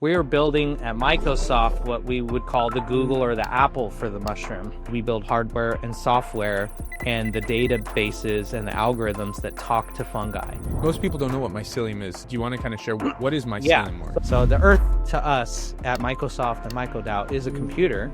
We're building at Microsoft what we would call the Google or the Apple for the mushroom. We build hardware and software and the databases and the algorithms that talk to fungi. Most people don't know what mycelium is. Do you want to kind of share what is mycelium? Yeah. So the Earth to us at Microsoft and MycoDAO is a computer,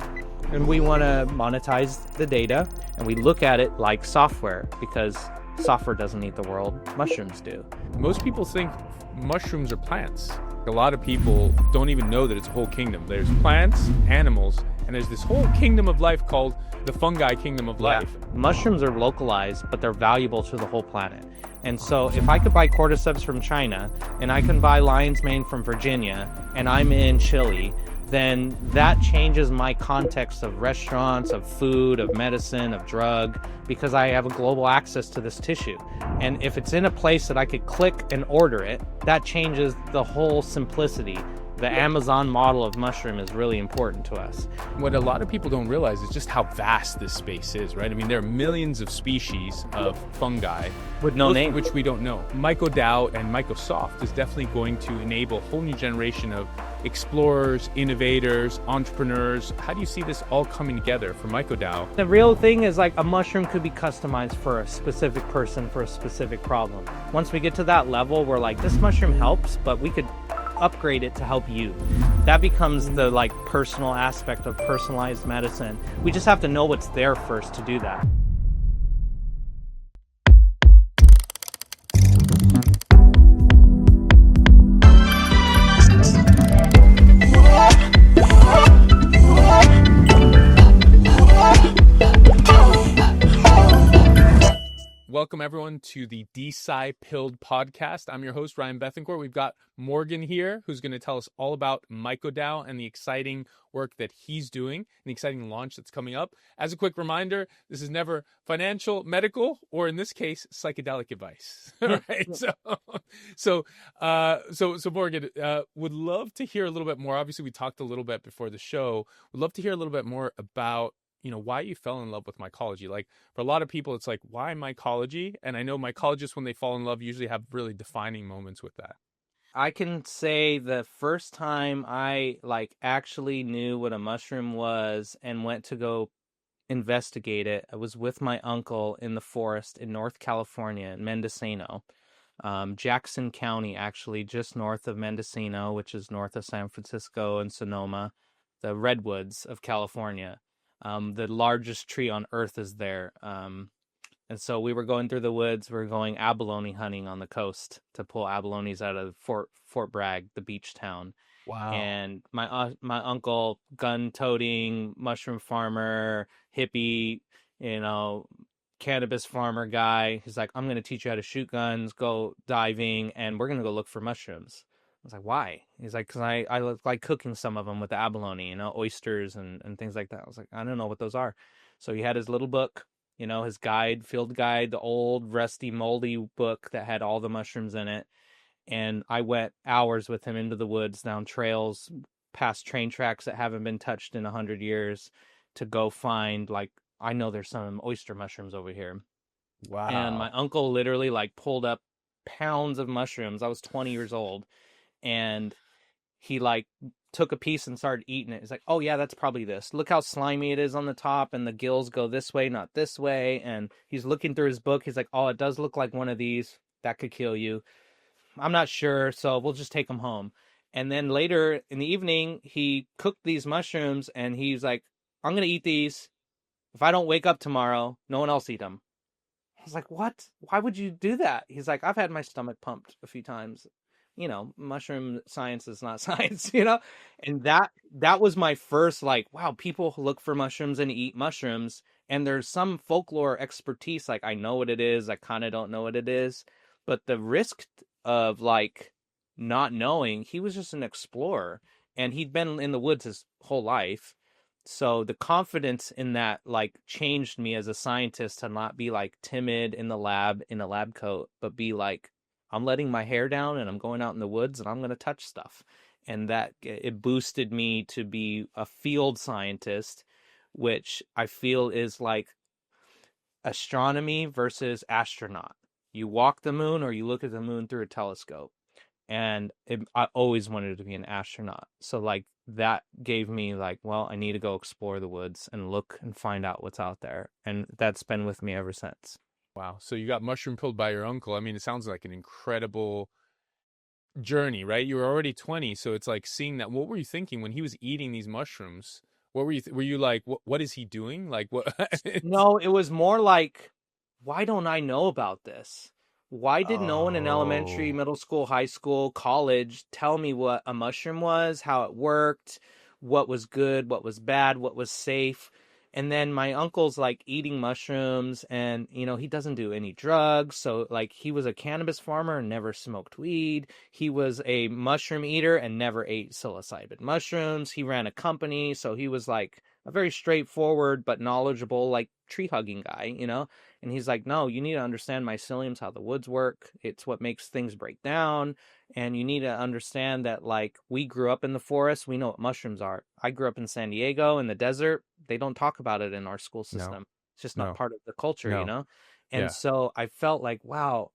and we want to monetize the data, and we look at it like software because software doesn't eat the world, mushrooms do. Most people think mushrooms are plants. A lot of people don't even know that it's a whole kingdom. There's plants, animals, and there's this whole kingdom of life called the fungi kingdom of life. Mushrooms are localized, but they're valuable to the whole planet. And so if I could buy cordyceps from China, and I can buy lion's mane from Virginia, and I'm in Chile, then that changes my context of restaurants, of food, of medicine, of drug, because I have a global access to this tissue. And if it's in a place that I could click and order it, that changes the whole simplicity. The Amazon model of mushroom is really important to us. What a lot of people don't realize is just how vast this space is, right? I mean, there are millions of species of fungi with no name, which we don't know. MycoDAO and Microsoft is definitely going to enable a whole new generation of explorers, innovators, entrepreneurs. How do you see this all coming together for MycoDAO? The real thing is like a mushroom could be customized for a specific person for a specific problem. Once we get to that level, we're like, this mushroom helps, but we could upgrade it to help you. That becomes the like personal aspect of personalized medicine. We just have to know what's there first to do that. Welcome everyone to the DeSci Pilled podcast. I'm your host, Ryan Bethencourt. We've got Morgan here, who's going to tell us all about MycoDAO and the exciting work that he's doing, and the exciting launch that's coming up. As a quick reminder, this is never financial, medical, or in this case, psychedelic advice. All right. So Morgan, would love to hear a little bit more. Obviously, we talked a little bit before the show. Would love to hear a little bit more about why you fell in love with mycology. Like for a lot of people, it's like, why mycology? And I know mycologists, when they fall in love, usually have really defining moments with that. I can say the first time I actually knew what a mushroom was and went to go investigate it, I was with my uncle in the forest in North California, in Mendocino, Jackson County, actually, just north of Mendocino, which is north of San Francisco and Sonoma, the redwoods of California. The largest tree on earth is there. And so we were going through the woods. We were going abalone hunting on the coast to pull abalones out of Fort Bragg, the beach town. Wow. And my uncle, gun-toting, mushroom farmer, hippie, cannabis farmer guy, he's like, I'm going to teach you how to shoot guns, go diving, and we're going to go look for mushrooms. I was like, why? He's like, because I like cooking some of them with the abalone, oysters and things like that. I was like, I don't know what those are. So he had his little book, his guide, field guide, the old rusty moldy book that had all the mushrooms in it. And I went hours with him into the woods, down trails, past train tracks that haven't been touched in 100 years to go find, I know there's some oyster mushrooms over here. Wow. And my uncle literally pulled up pounds of mushrooms. I was 20 years old. And he took a piece and started eating it. He's like, oh yeah, that's probably this. Look how slimy it is on the top, and the gills go this way, not this way. And he's looking through his book. He's like, oh, it does look like one of these. That could kill you. I'm not sure, so we'll just take them home. And then later in the evening, he cooked these mushrooms, and he's like, I'm going to eat these. If I don't wake up tomorrow, no one else eat them. I was like, what? Why would you do that? He's like, I've had my stomach pumped a few times. Mushroom science is not science, and that was my first wow, people look for mushrooms and eat mushrooms, and there's some folklore expertise, I know what it is, I kind of don't know what it is, but the risk of not knowing, he was just an explorer, and he'd been in the woods his whole life, so the confidence in that changed me as a scientist to not be timid in the lab in a lab coat, but be I'm letting my hair down and I'm going out in the woods and I'm going to touch stuff. And that it boosted me to be a field scientist, which I feel is astronomy versus astronaut. You walk the moon or you look at the moon through a telescope. and I always wanted to be an astronaut. So like that gave me like, well, I need to go explore the woods and look and find out what's out there, and that's been with me ever since. Wow. So you got mushroom pilled by your uncle. I mean, it sounds like an incredible journey, right? You were already 20, so it's like seeing that. What were you thinking when he was eating these mushrooms? What were were you like, what is he doing? Like what it's, No, it was more like, why don't I know about this? Why did no one in elementary, oh. middle school, high school, college tell me what a mushroom was, how it worked, what was good, what was bad, what was safe? And then my uncle's like eating mushrooms, and he doesn't do any drugs. So like he was a cannabis farmer and never smoked weed. He was a mushroom eater and never ate psilocybin mushrooms. He ran a company, so he was like a very straightforward but knowledgeable like tree hugging guy. And he's like, no, you need to understand mycelium's how the woods work. It's what makes things break down. And you need to understand that like we grew up in the forest, we know what mushrooms are. I grew up in San Diego in the desert. They don't talk about it in our school No. system. It's just not No. part of the culture. No. And Yeah. so I felt like, wow,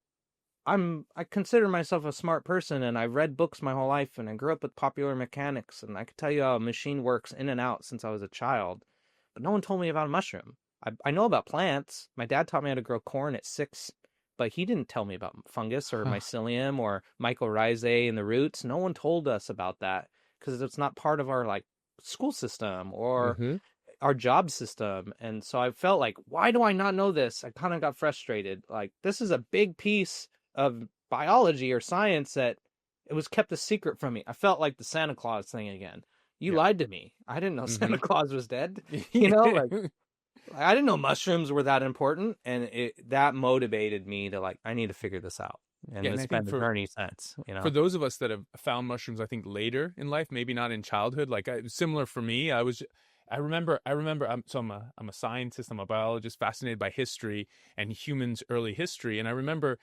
I consider myself a smart person, and I've read books my whole life, and I grew up with popular mechanics, and I could tell you how a machine works in and out since I was a child. But no one told me about a mushroom. I know about plants. My dad taught me how to grow corn at 6, but he didn't tell me about fungus or mycelium or mycorrhizae in the roots. No one told us about that because it's not part of our like school system or Mm-hmm. our job system. And so I felt like, why do I not know this? I kind of got frustrated. Like, this is a big piece of biology or science that it was kept a secret from me. I felt like the Santa Claus thing again. You Yeah. lied to me. I didn't know Mm-hmm. Santa Claus was dead. Like I didn't know mushrooms were that important, and that motivated me to like I need to figure this out. Yeah, And and it's I think been the journey since. for those of us that have found mushrooms, I think later in life, maybe not in childhood, like similar for me, I remember, I'm a scientist, I'm a biologist, fascinated by history and humans' early history. And I remember,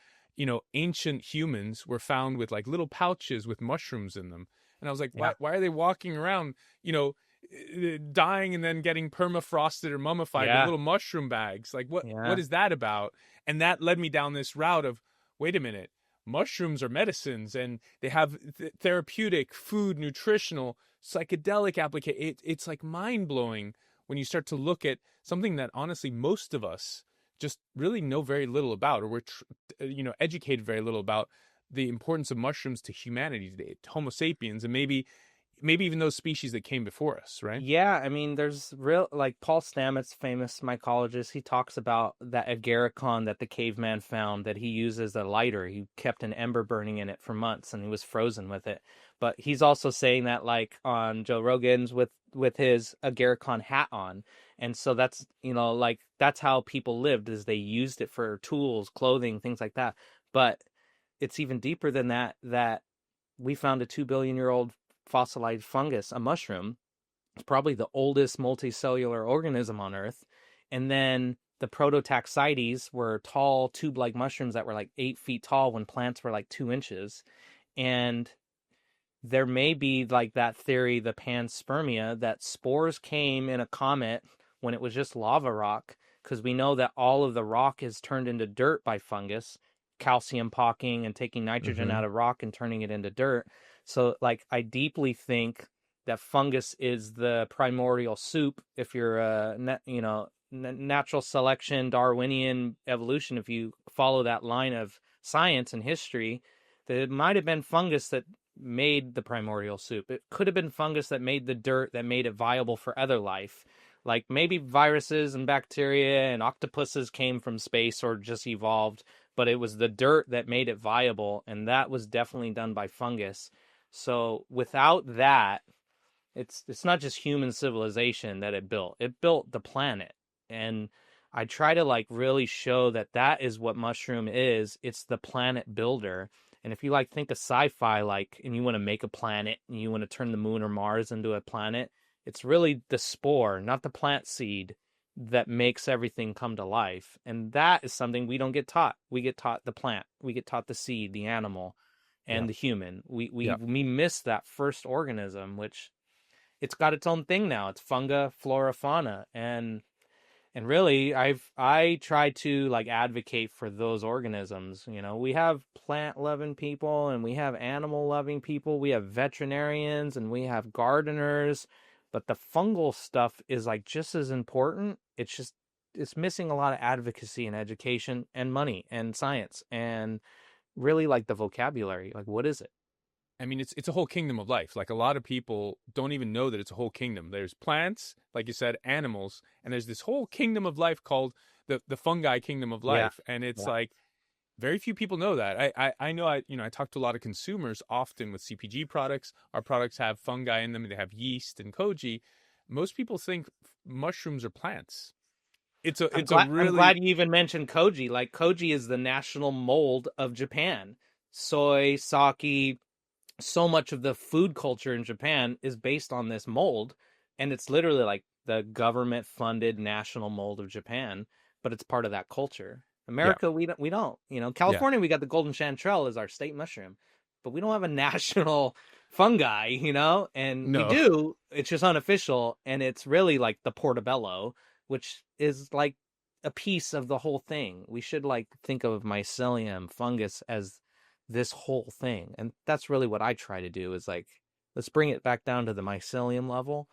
ancient humans were found with like little pouches with mushrooms in them. And I was like, Yeah. why are they walking around, dying and then getting permafrosted or mummified with Yeah. little mushroom bags? Like what Yeah. is that about? And that led me down this route of, wait a minute, mushrooms are medicines and they have therapeutic, food, nutritional, psychedelic application. It's like mind blowing when you start to look at something that honestly most of us just really know very little about, or we're educated very little about the importance of mushrooms to humanity today, to Homo sapiens, and maybe even those species that came before us, right? Yeah, I mean, there's real like Paul Stamets, famous mycologist. He talks about that agarikon that the caveman found that he used as a lighter. He kept an ember burning in it for months, and he was frozen with it. But he's also saying that like on Joe Rogan's with his agarikon hat on, and so that's like that's how people lived, is they used it for tools, clothing, things like that. But it's even deeper than that. That we found a 2 billion-year-old fossilized fungus, a mushroom. It's probably the oldest multicellular organism on Earth. And then the prototaxites were tall tube-like mushrooms that were like 8 feet tall when plants were like 2 inches. And there may be like that theory, the panspermia, that spores came in a comet when it was just lava rock, because we know that all of the rock is turned into dirt by fungus, calcium pocking and taking nitrogen Mm-hmm. out of rock and turning it into dirt. So like I deeply think that fungus is the primordial soup. If you're natural selection, Darwinian evolution, if you follow that line of science and history, that it might have been fungus that made the primordial soup. It could have been fungus that made the dirt that made it viable for other life. Like maybe viruses and bacteria and octopuses came from space or just evolved, but it was the dirt that made it viable, and that was definitely done by fungus. So without that, it's not just human civilization that it built. It built the planet. And I try to like really show that that is what mushroom is. It's the planet builder. And if you like think of sci-fi, like, and you want to make a planet and you want to turn the moon or Mars into a planet, it's really the spore, not the plant seed, that makes everything come to life. And that is something we don't get taught. We get taught the plant, we get taught the seed, the animal, Yeah. and the human. We we Yeah. we miss that first organism, which it's got its own thing now. It's funga, flora, fauna, and And really, I try to like advocate for those organisms. You know, we have plant loving people and we have animal loving people. We have veterinarians and we have gardeners, but the fungal stuff is like just as important. It's just it's missing a lot of advocacy and education and money and science and really like the vocabulary. Like, what is it? I mean, it's a whole kingdom of life. Like a lot of people don't even know that it's a whole kingdom. There's plants, like you said, animals, and there's this whole kingdom of life called the fungi kingdom of Yeah. life. And it's Yeah. like very few people know that. I know I talk to a lot of consumers often with CPG products. Our products have fungi in them. They have yeast and koji. Most people think mushrooms are plants. I'm It's a glad really you even mentioned koji. Like koji is the national mold of Japan. Soy, sake, so much of the food culture in Japan is based on this mold, and it's literally like the government funded national mold of Japan, but it's part of that culture. yeah, America, we don't. You know, yeah. California, we got the golden chanterelle as our state mushroom, but we don't have a national fungi, you know, and we No. do. It's just unofficial, and it's really like the portobello, which is like a piece of the whole thing. We should like think of mycelium fungus as this whole thing. And that's really what I try to do is like, let's bring it back down to the mycelium level.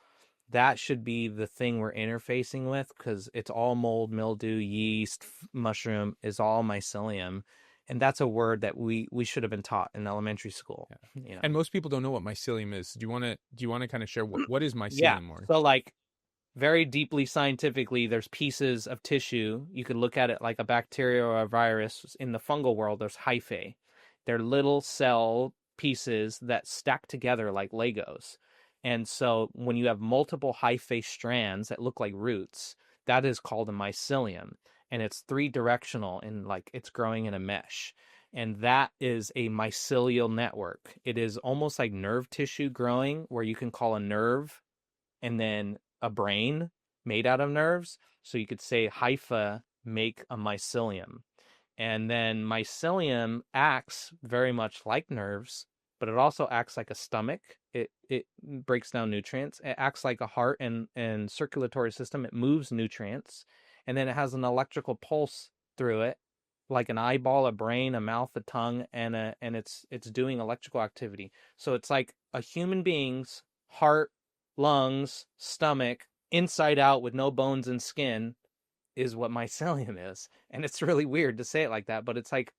That should be the thing we're interfacing with because it's all mold, mildew, yeast, mushroom is all mycelium. And that's a word that we should have been taught in elementary school, Yeah. you know. And most people don't know what mycelium is. Do you want to kind of share what is Yeah. mycelium, Morgan? So like very deeply scientifically, there's pieces of tissue. You could look at it like a bacteria or a virus. In the fungal world, there's hyphae. They're little cell pieces that stack together like Legos. And so when you have multiple hyphae strands that look like roots, that is called a mycelium. And it's three directional and like it's growing in a mesh. And that is a mycelial network. It is almost like nerve tissue growing, where you can call a nerve and then a brain made out of nerves. So you could say hypha make a mycelium. And then mycelium acts very much like nerves, but it also acts like a stomach. It breaks down nutrients. It acts like a heart and circulatory system. It moves nutrients. And then it has an electrical pulse through it, like an eyeball, a brain, a mouth, a tongue, and it's doing electrical activity. So it's like a human being's heart, lungs, stomach, inside out with no bones and skin is what mycelium is. And it's really weird to say it like that, but it's like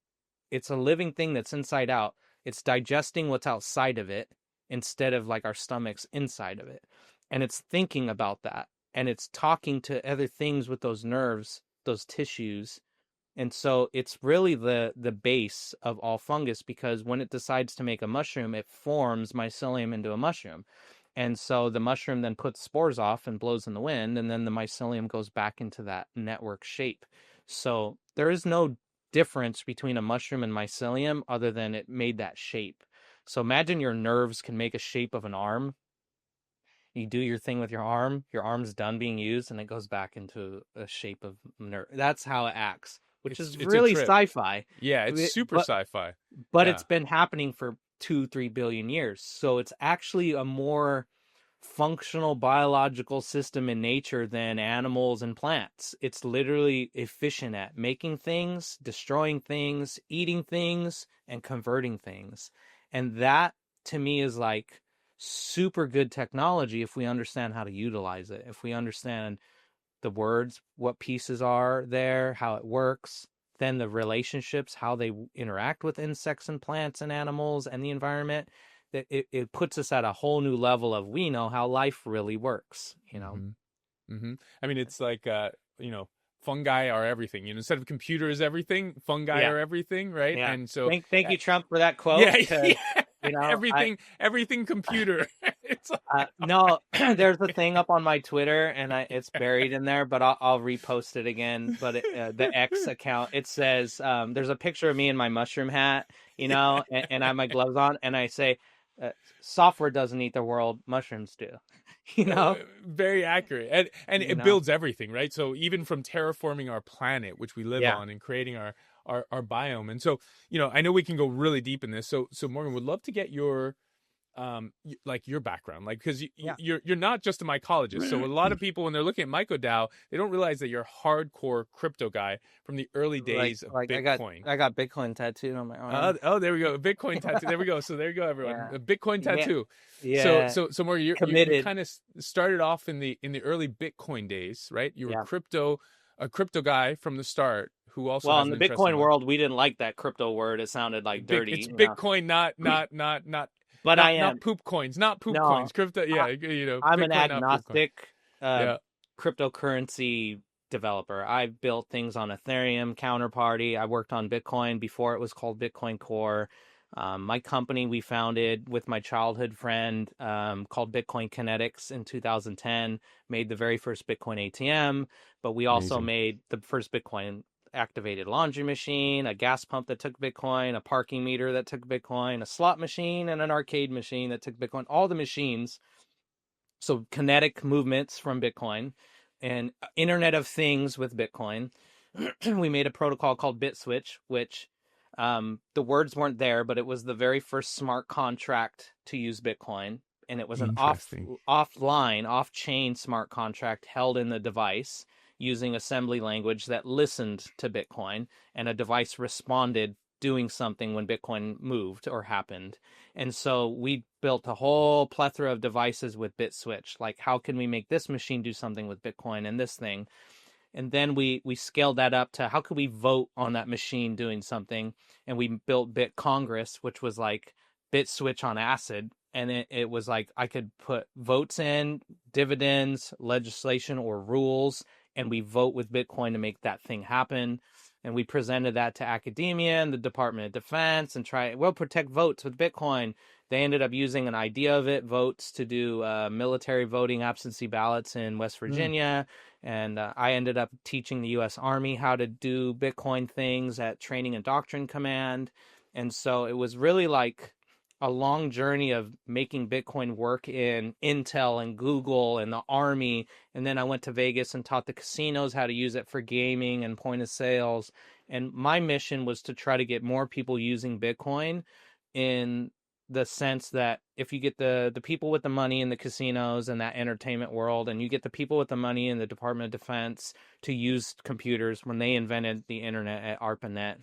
it's a living thing that's inside out. It's digesting what's outside of it instead of like our stomachs inside of it. And it's thinking about that. And it's talking to other things with those nerves, those tissues. And so it's really the base of all fungus because when it decides to make a mushroom, it forms mycelium into a mushroom. And so the mushroom then puts spores off and blows in the wind, and then the mycelium goes back into that network shape. So there is no difference between a mushroom and mycelium other than it made that shape. So imagine your nerves can make a shape of an arm. You do your thing with your arm's done being used, and it goes back into a shape of nerve. That's how it acts, which is It's a really trip. sci-fi. Yeah, it's super But sci-fi. it's Yeah. been happening for 2-3 billion years. So it's actually a more functional biological system in nature than animals and plants. It's literally efficient at making things, destroying things, eating things, and converting things. And that to me is like super good technology if we understand how to utilize it. If we understand the words, what pieces are there, how it works, then the relationships, how they interact with insects and plants and animals and the environment, that it puts us at a whole new level of we know how life really works, you know? Hmm. Hmm. I mean, it's like fungi are everything. Instead of computer is everything, fungi Yeah. are everything, right? Yeah. And so, Thank you, Trump, for that quote, yeah, because, yeah, you know, everything computer. It's like, no, there's a thing up on my Twitter, and it's buried in there, but I'll repost it again. But the X account, it says there's a picture of me in my mushroom hat, you know, and I have my gloves on, and I say, "Software doesn't eat the world, mushrooms do," you know, very accurate, and you it know. builds everything, right? So even from terraforming our planet, which we live Yeah. on, and creating our biome. And so I know we can go really deep in this. So Morgan, would love to get your like your background, like because Yeah. you're not just a mycologist. So a lot of people when they're looking at MycoDAO, they don't realize that you're a hardcore crypto guy from the early Like days of like Bitcoin. I got Bitcoin tattooed on my arm. Oh, there we go. A Bitcoin tattoo. There we go. So there you go, everyone. Yeah. A Bitcoin Yeah. tattoo. Yeah. So more you Committed. kind of started off in the early Bitcoin days, right? You were Yeah. a crypto guy from the start who also Well, has in an the interest in Bitcoin world, we didn't like that crypto word. It sounded like It's dirty, Bitcoin, But I not am poop coins, not poop no, coins. Crypto, I, yeah, I'm an Bitcoin, not poop coin. agnostic uh, Yeah, cryptocurrency developer. I've built things on Ethereum, Counterparty. I worked on Bitcoin before it was called Bitcoin Core. My company we founded with my childhood friend called Bitcoin Kinetics in 2010, made the very first Bitcoin ATM, but we also amazing. made the first Bitcoin activated laundry machine, a gas pump that took Bitcoin, a parking meter that took Bitcoin, a slot machine, and an arcade machine that took Bitcoin. All the machines, so kinetic movements from Bitcoin and Internet of Things with Bitcoin. We made a protocol called BitSwitch, which the words weren't there, but it was the very first smart contract to use Bitcoin, and it was an Interesting. offline, off-chain smart contract held in the device using assembly language that listened to Bitcoin, and a device responded doing something when Bitcoin moved or happened. And so we built a whole plethora of devices with BitSwitch. Like, how can we make this machine do something with Bitcoin and this thing? And then we scaled that up to how could we vote on that machine doing something? And we built Bit Congress, which was like BitSwitch on acid. And it was like I could put votes in, dividends, legislation, or rules, and we vote with Bitcoin to make that thing happen. And we presented that to academia and the Department of Defense and we'll protect votes with Bitcoin. They ended up using an idea of it, votes, to do military voting absentee ballots in West Mm. Virginia. And I ended up teaching the U.S. Army how to do Bitcoin things at Training and Doctrine Command. And so it was really like a long journey of making Bitcoin work in Intel and Google and the Army. And then I went to Vegas and taught the casinos how to use it for gaming and point of sales. And my mission was to try to get more people using Bitcoin in the sense that if you get the people with the money in the casinos and that entertainment world, and you get the people with the money in the Department of Defense to use computers when they invented the internet at ARPANET,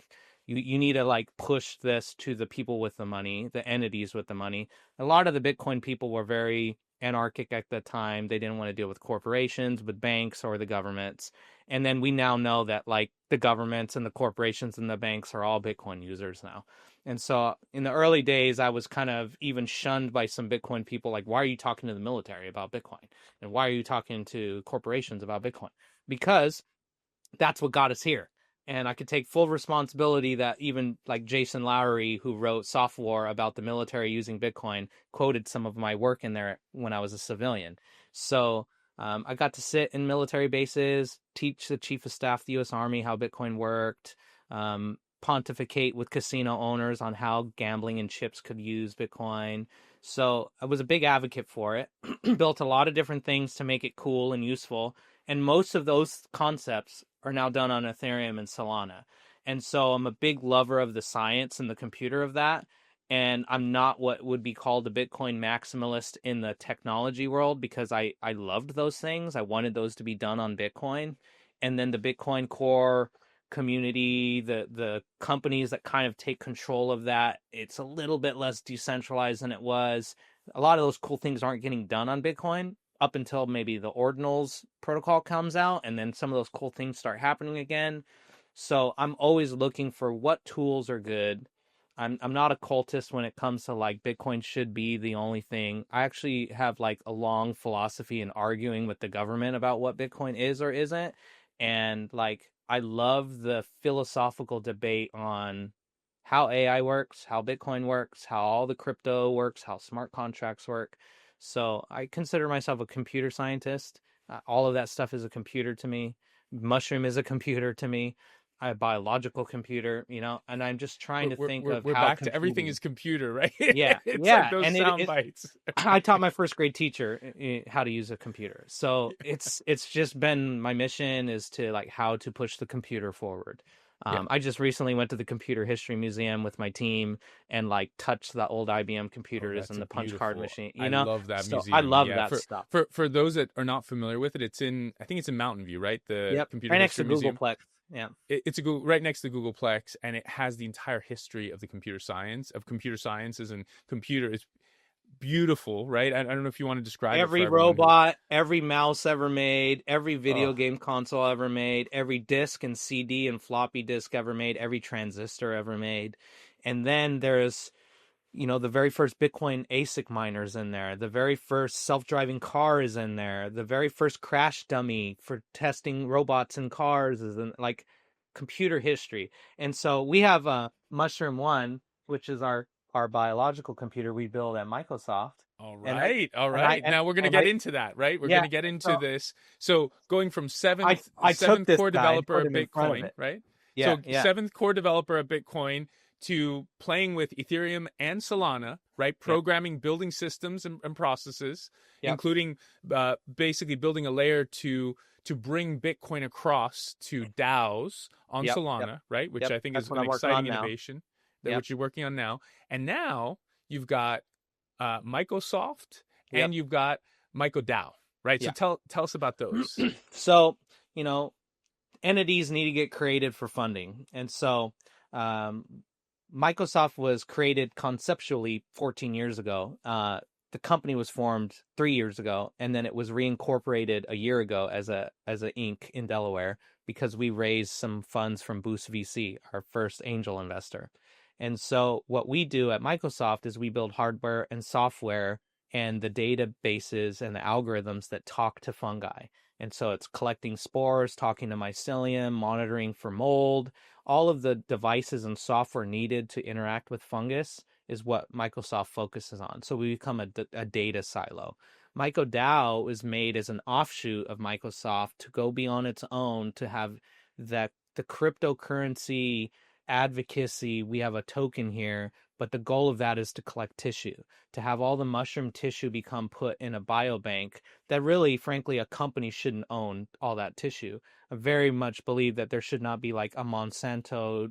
you need to like push this to the people with the money, the entities with the money. A lot of the Bitcoin people were very anarchic at the time. They didn't want to deal with corporations, with banks, or the governments. And then we now know that like the governments and the corporations and the banks are all Bitcoin users now. And so in the early days, I was kind of even shunned by some Bitcoin people. Like, why are you talking to the military about Bitcoin? And why are you talking to corporations about Bitcoin? Because that's what got us here. And I could take full responsibility that even like Jason Lowery, who wrote Soft War about the military using Bitcoin, quoted some of my work in there when I was a civilian. So I got to sit in military bases, teach the chief of staff of the U.S. Army how Bitcoin worked, pontificate with casino owners on how gambling and chips could use Bitcoin. So I was a big advocate for it, built a lot of different things to make it cool and useful. And most of those concepts are now done on Ethereum and Solana. And so I'm a big lover of the science and the computer of that. And I'm not what would be called a Bitcoin maximalist in the technology world because I loved those things. I wanted those to be done on Bitcoin. And then the Bitcoin Core community, the companies that kind of take control of that, it's a little bit less decentralized than it was. A lot of those cool things aren't getting done on Bitcoin up until maybe the ordinals protocol comes out, and then some of those cool things start happening again. So I'm always looking for what tools are good. I'm not a cultist when it comes to like Bitcoin should be the only thing. I actually have like a long philosophy in arguing with the government about what Bitcoin is or isn't. And like I love the philosophical debate on how AI works, how Bitcoin works, how all the crypto works, how smart contracts work. So I consider myself a computer scientist. All of that stuff is a computer to me. Mushroom is a computer to me. A biological computer, and I'm just trying to think of We're how back to everything computing. is computer, right? Yeah, It's like yeah, those and sound bites. I taught my first grade teacher how to use a computer, so it's just been my mission is to like how to push the computer forward. Yeah. I just recently went to the Computer History Museum with my team and like touched the old IBM Oh, computers that's and a the punch card beautiful. machine, I love that So I museum. love Yeah, that stuff. for those that are not familiar with it, it's in, I think it's in Mountain View, right? The Yep. Computer Right next History to Museum. Googleplex. Yeah. It's a Google, right next to Googleplex, and it has the entire history of the computer sciences and computer. It's beautiful, right? I don't know if you want to describe it for Every everyone who. robot, every mouse ever made, every video Oh, game console ever made, every disc and CD and floppy disk ever made, every transistor ever made. And then there's, the very first Bitcoin ASIC miners in there. The very first self-driving car is in there. The very first crash dummy for testing robots and cars is in, like, computer history. And so we have Mushroom One, which is our biological computer we build at Microsoft. all And I right, all and I right. and, Now we're gonna and get I into that, right? We're yeah. gonna get into So this. So going from I seventh I took seventh this core guy and developer put of him in front of Bitcoin, it. right? Yeah, So yeah, seventh core developer of Bitcoin to playing with Ethereum and Solana, right? yep, Programming, building systems and processes, yep, including basically building a layer to bring Bitcoin across to DAOs on yep, yep, Solana, right? Which yep. I think That's is what an I'm working on exciting now. innovation that Yep, which you're working on now. And now you've got Microsoft yep, and you've got MycoDAO, right? So yeah. tell us about those. So, you know, entities need to get created for funding. And so um, Microsoft was created conceptually 14 years ago. The company was formed 3 years ago, and then it was reincorporated a year ago as a Inc. in Delaware because we raised some funds from Boost VC, our first angel investor. And so what we do at Microsoft is we build hardware and software and the databases and the algorithms that talk to fungi. And so it's collecting spores, talking to mycelium, monitoring for mold. All of the devices and software needed to interact with fungus is what Microsoft focuses on. So we become a data silo. MycoDAO is made as an offshoot of Microsoft to go be on its own, to have the cryptocurrency advocacy. We have a token here, but the goal of that is to collect tissue, to have all the mushroom tissue become put in a biobank that really, frankly, a company shouldn't own all that tissue. I very much believe that there should not be like a Monsanto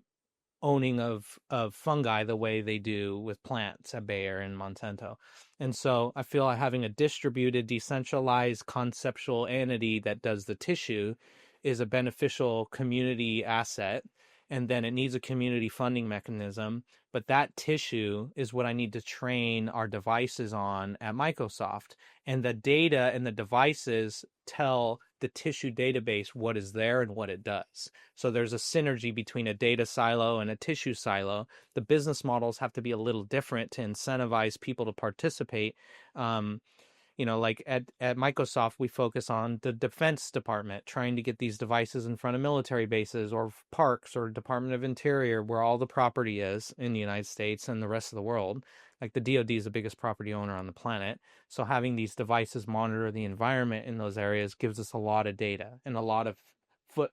owning of fungi the way they do with plants at Bayer and Monsanto. And so I feel like having a distributed, decentralized, conceptual entity that does the tissue is a beneficial community asset. And then it needs a community funding mechanism. But that tissue is what I need to train our devices on at Microsoft. And the data and the devices tell the tissue database what is there and what it does. So there's a synergy between a data silo and a tissue silo. The business models have to be a little different to incentivize people to participate. Um, like at Microsoft, we focus on the Defense Department, trying to get these devices in front of military bases or parks or Department of Interior, where all the property is in the United States and the rest of the world. Like the DoD is the biggest property owner on the planet. So having these devices monitor the environment in those areas gives us a lot of data and a lot of foot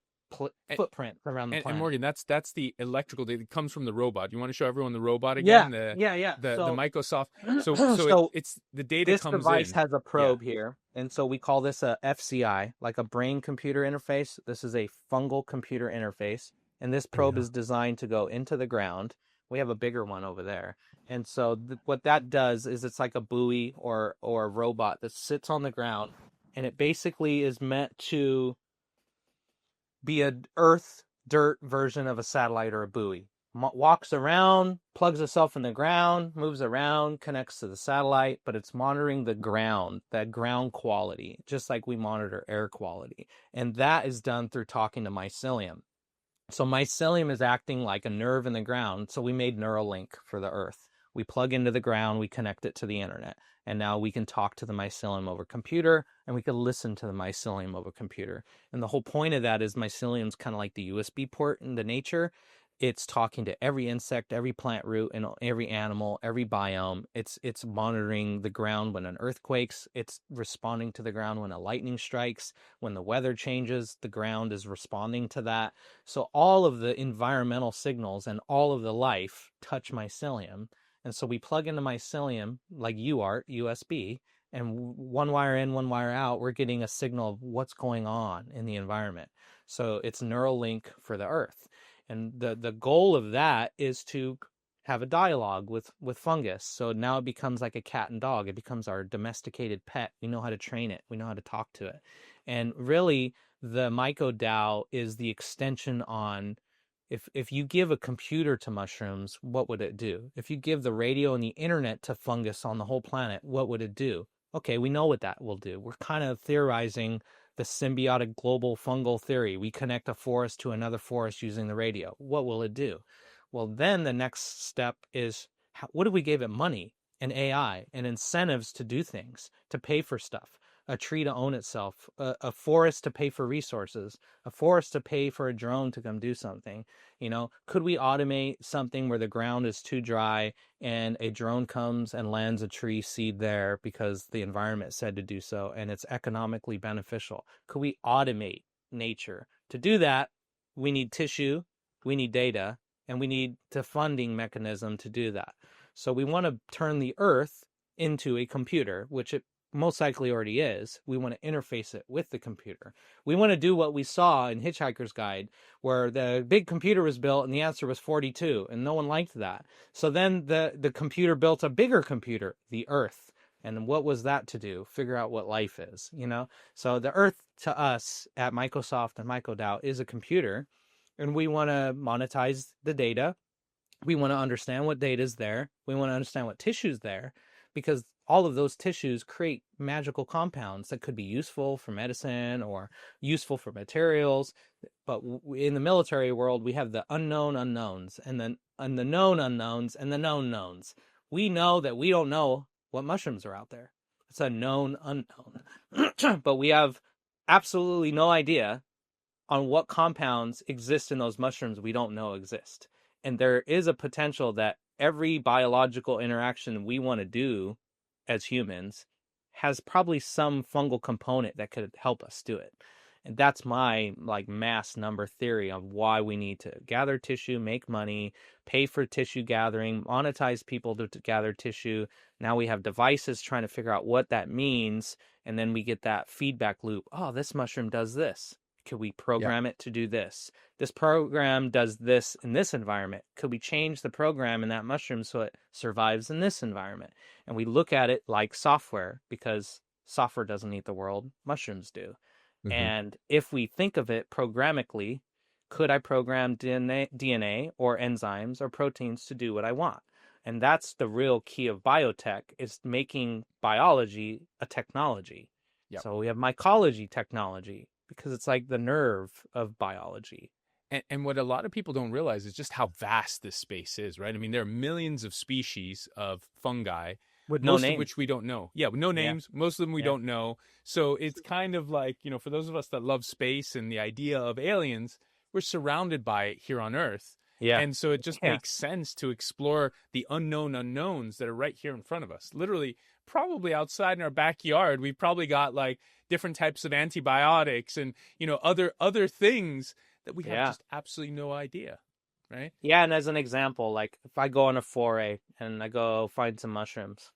footprint around the And planet. Morgan, that's the electrical data that comes from the robot. You want to show everyone the robot Yeah, again, the yeah, yeah. the So, Microsoft. So so it's the data this comes device in. has a Yeah. probe here, and so we call this a FCI, like a brain computer interface. This is a fungal computer interface, and this probe Yeah. is designed to go into the ground. We have a bigger one over there. And so what that does is it's like a buoy or a robot that sits on the ground, and it basically is meant to be a earth dirt version of a satellite or a buoy. Walks around, plugs itself in the ground, moves around, connects to the satellite, but it's monitoring the ground, that ground quality, just like we monitor air quality. And that is done through talking to mycelium. So mycelium is acting like a nerve in the ground. So we made Neuralink for the Earth. We plug into the ground, we connect it to the internet. And now we can talk to the mycelium over computer, and we can listen to the mycelium over computer. And the whole point of that is mycelium's kind of like the USB port in the nature. It's talking to every insect, every plant root, and every animal, every biome. It's monitoring the ground when an earthquakes. It's responding to the ground when a lightning strikes. When the weather changes, the ground is responding to that. So all of the environmental signals and all of the life touch mycelium. And so we plug into mycelium like UART, USB, and one wire in, one wire out, we're getting a signal of what's going on in the environment. So it's Neuralink for the Earth. And the goal of that is to have a dialogue with fungus. So now it becomes like a cat and dog. It becomes our domesticated pet. We know how to train it. We know how to talk to it. And really, the mycodao is the extension on, if you give a computer to mushrooms, what would it do? If you give the radio and the internet to fungus on the whole planet, what would it do? Okay, we know what that will do. We're kind of theorizing the symbiotic global fungal theory. We connect a forest to another forest using the radio. What will it do? Well, then the next step is, what if we gave it money and AI and incentives to do things, to pay for stuff? A tree to own itself, a forest to pay for resources, a forest to pay for a drone to come do something. Could we automate something where the ground is too dry and a drone comes and lands a tree seed there because the environment said to do so and it's economically beneficial? Could we automate nature? To do that, we need tissue, we need data, and we need the funding mechanism to do that. So we want to turn the earth into a computer, which it most likely already is. We want to interface it with the computer. We want to do what we saw in Hitchhiker's Guide, where the big computer was built and the answer was 42, and no one liked that. So then the computer built a bigger computer, the earth. And what was that to do? Figure out what life is, So the earth to us at Microsoft and MycoDAO is a computer, and we want to monetize the data. We want to understand what data is there. We want to understand what tissue is there, because all of those tissues create magical compounds that could be useful for medicine or useful for materials. But in the military world, we have the unknown unknowns and the known unknowns and the known knowns. We know that we don't know what mushrooms are out there. It's a known unknown. But we have absolutely no idea on what compounds exist in those mushrooms we don't know exist. And there is a potential that every biological interaction we want to do as humans has probably some fungal component that could help us do it. And that's my mass number theory of why we need to gather tissue, make money, pay for tissue gathering, monetize people to gather tissue. Now we have devices trying to figure out what that means. And then we get that feedback loop. Oh, this mushroom does this. Could we program it to do this? This program does this in this environment. Could we change the program in that mushroom so it survives in this environment? And we look at it like software, because software doesn't eat the world, mushrooms do. And if we think of it programmatically, could I program DNA or enzymes or proteins to do what I want? And that's the real key of biotech, is making biology a technology. So we have mycology technology, because it's like the nerve of biology. And what a lot of people don't realize is just how vast this space is, right? I mean, there are millions of species of fungi, with no most names. of which we don't know. Yeah, with no names. Most of them we don't know. So it's kind of like, for those of us that love space and the idea of aliens, we're surrounded by it here on Earth. Yeah. And so it just makes sense to explore the unknown unknowns that are right here in front of us. Literally, probably outside in our backyard, we've probably got different types of antibiotics and, other things that we have just absolutely no idea, right? Yeah, and as an example, if I go on a foray and I go find some mushrooms,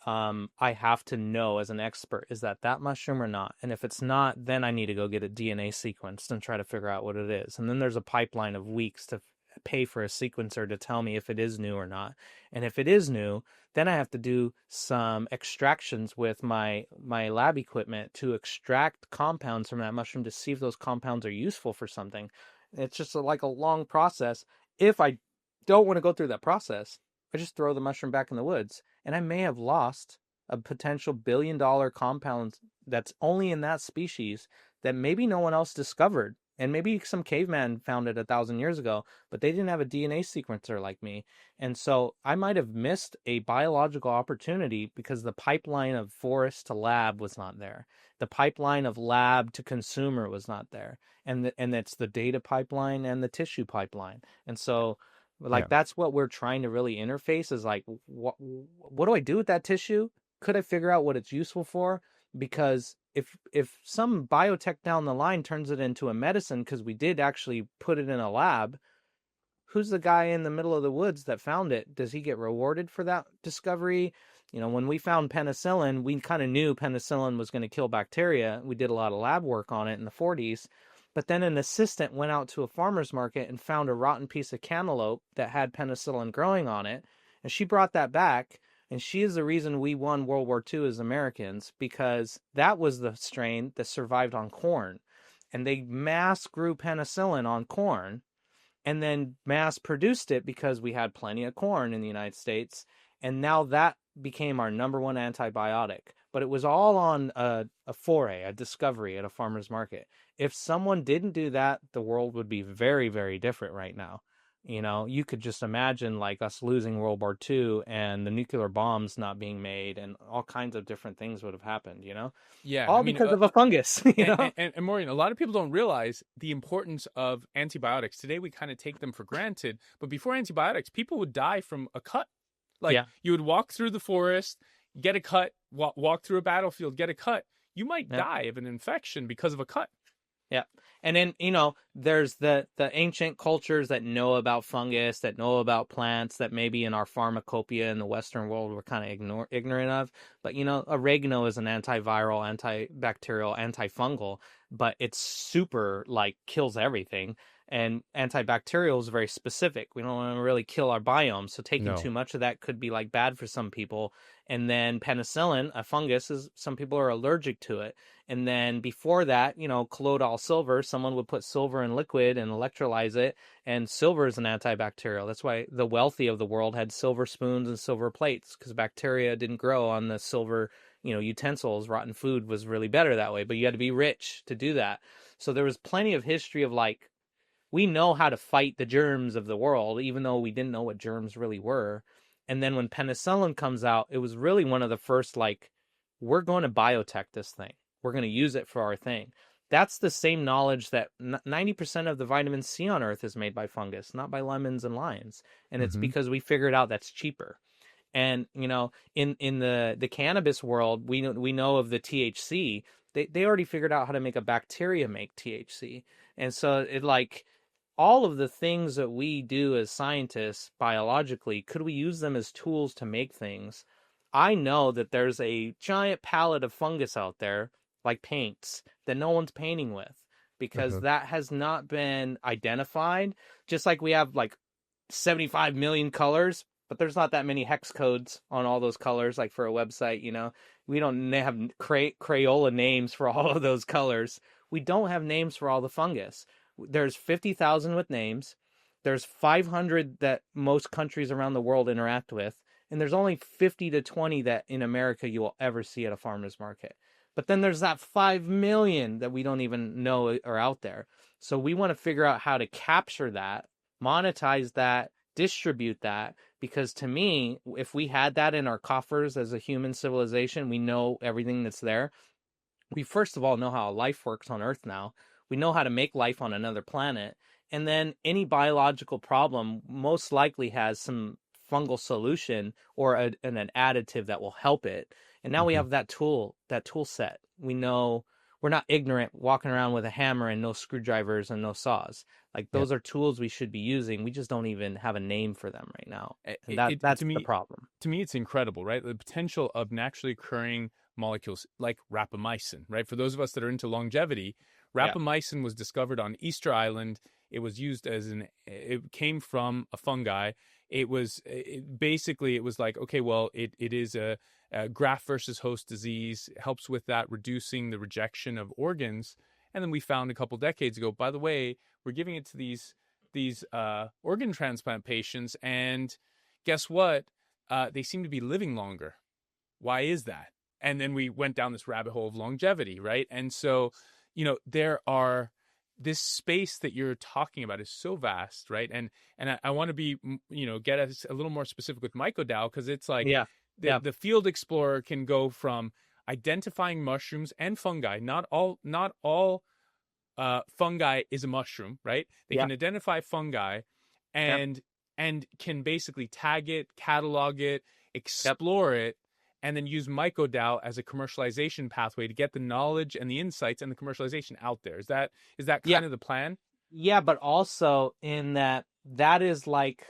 I have to know as an expert, is that mushroom or not? And if it's not, then I need to go get a DNA sequenced and try to figure out what it is. And then there's a pipeline of weeks to pay for a sequencer to tell me if it is new or not. And if it is new, then I have to do some extractions with my lab equipment to extract compounds from that mushroom to see if those compounds are useful for something. It's just like a long process. If I don't want to go through that process, I just throw the mushroom back in the woods, and I may have lost a potential billion-dollar compound that's only in that species that maybe no one else discovered. And maybe some caveman found it 1,000 years ago, but they didn't have a DNA sequencer like me. And so I might have missed a biological opportunity because the pipeline of forest to lab was not there. The pipeline of lab to consumer was not there. And it's the data pipeline and the tissue pipeline. And so that's what we're trying to really interface, is what do I do with that tissue? Could I figure out what it's useful for? Because if some biotech down the line turns it into a medicine, because we did actually put it in a lab, who's the guy in the middle of the woods that found it? Does he get rewarded for that discovery? When we found penicillin, we kind of knew penicillin was going to kill bacteria. We did a lot of lab work on it in the 40s. But then an assistant went out to a farmer's market and found a rotten piece of cantaloupe that had penicillin growing on it. And she brought that back. And she is the reason we won World War II as Americans, because that was the strain that survived on corn. And they mass grew penicillin on corn and then mass produced it because we had plenty of corn in the United States. And now that became our number one antibiotic. But it was all on a foray, a discovery at a farmer's market. If someone didn't do that, the world would be very, very different right now. You know, you could just imagine like us losing World War II and the nuclear bombs not being made, and all kinds of different things would have happened, you know, Yeah, I all mean, because of a fungus, you know? and Maureen, a lot of people don't realize the importance of antibiotics. Today, we kind of take them for granted, but before antibiotics, people would die from a cut. Like Yeah. you would walk through the forest, get a cut, walk through a battlefield, get a cut. You might Yeah. die of an infection because of a cut. Yeah. And then, you know, there's the ancient cultures that know about fungus, that know about plants that maybe in our pharmacopoeia in the Western world we're kind of ignorant of. But, you know, oregano is an antiviral, antibacterial, antifungal, but it's super like kills everything. And antibacterial is very specific. We don't want to really kill our biome. So taking No. too much of that could be like bad for some people. And then penicillin, a fungus, is some people are allergic to it. And then before that, you know, colloidal silver, someone would put silver in liquid and electrolyze it. And silver is an antibacterial. That's why the wealthy of the world had silver spoons and silver plates, because bacteria didn't grow on the silver, you know, utensils. Rotten food was really better that way. But you had to be rich to do that. So there was plenty of history of like, we know how to fight the germs of the world, even though we didn't know what germs really were. And then when penicillin comes out, it was really one of the first, like, we're going to biotech this thing. We're going to use it for our thing. That's the same knowledge that 90% of the vitamin C on Earth is made by fungus, not by lemons and limes. And it's Mm-hmm. because we figured out that's cheaper. And, you know, in the cannabis world, we know of the THC. They already figured out how to make a bacteria make THC. And so it like all of the things that we do as scientists biologically, could we use them as tools to make things? I know that there's a giant palette of fungus out there, like paints, that no one's painting with because Uh-huh. that has not been identified. Just like we have like 75 million colors, but there's not that many hex codes on all those colors, like for a website, you know. We don't have Crayola names for all of those colors. We don't have names for all the fungus. There's 50,000 with names. There's 500 that most countries around the world interact with. And there's only 50 to 20 that in America you will ever see at a farmer's market. But then there's that 5 million that we don't even know are out there. So we want to figure out how to capture that, monetize that, distribute that. Because to me, if we had that in our coffers as a human civilization, we know everything that's there. We first of all know how life works on Earth now. We know how to make life on another planet. And then any biological problem most likely has some fungal solution or an additive that will help it. And now we Mm-hmm. have that tool set. We know we're not ignorant walking around with a hammer and no screwdrivers and no saws. Like Yeah. those are tools we should be using. We just don't even have a name for them right now. And To that's the me, problem. it's incredible, right? The potential of naturally occurring molecules like rapamycin, right? For those of us that are into longevity, Yeah. rapamycin was discovered on Easter Island. It was used it came from a fungi. Basically, it was like, okay, well, it is a graft versus host disease, helps with that, reducing the rejection of organs. And then we found a couple decades ago, by the way, we're giving it to these organ transplant patients, and guess what? They seem to be living longer. Why is that? And then we went down this rabbit hole of longevity, right? And so, there are this space that you're talking about is so vast, right? And I want to be, get us a little more specific with mycodao, because it's like Yeah. Yeah. the field explorer can go from identifying mushrooms and fungi. Not all fungi is a mushroom, right? They Yeah. can identify fungi Yep. and can basically tag it, catalog it, Yep. explore it, and then use mycodao as a commercialization pathway to get the knowledge and the insights and the commercialization out there. Is that Yeah. kind of the plan? Yeah, but also in that is like,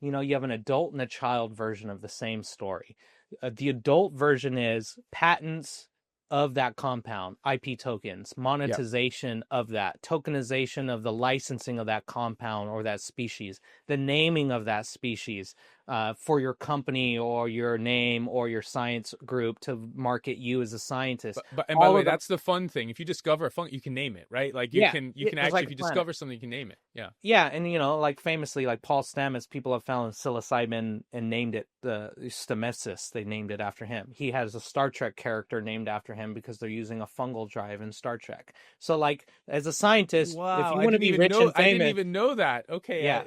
you know, you have an adult and a child version of the same story. The adult version is patents, of that compound, IP tokens, Yeah. monetization of that, tokenization of the licensing of that compound or that species, the naming of that species for your company or your name or your science group to market you as a scientist. But and by the All way, of the that's the fun thing. If you discover a fungi, you can name it, right? Like yeah, you can just actually, like if a you planet. discover something, you can name it. Yeah. Yeah, and like famously, like Paul Stamets, people have found psilocybin and named it the Stamesis. They named it after him. He has a Star Trek character named after him because they're using a fungal drive in Star Trek. So, like, as a scientist, if Wow, you want to be rich and I didn't famous, even know that. Okay, yeah,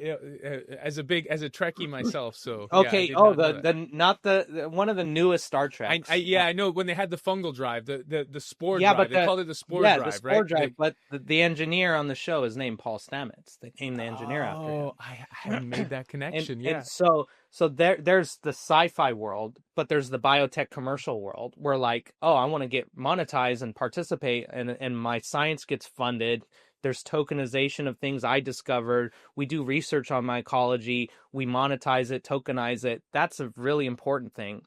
as a Trekkie myself, so yeah, I okay. did Oh, not the know that. the not the one of the newest Star I Treks. yeah, I know when they had the fungal drive, the spore Yeah, drive. but They called it the spore the drive, spore right? drive, but the engineer on the show is named Paul Stamets. They named the engineer after Oh, him. I hadn't made that and connection. and Yeah. so there's the sci-fi world, but there's the biotech commercial world where like, oh, I want to get monetized and participate, and my science gets funded. There's tokenization of things I discovered. We do research on mycology. We monetize it, tokenize it. That's a really important thing.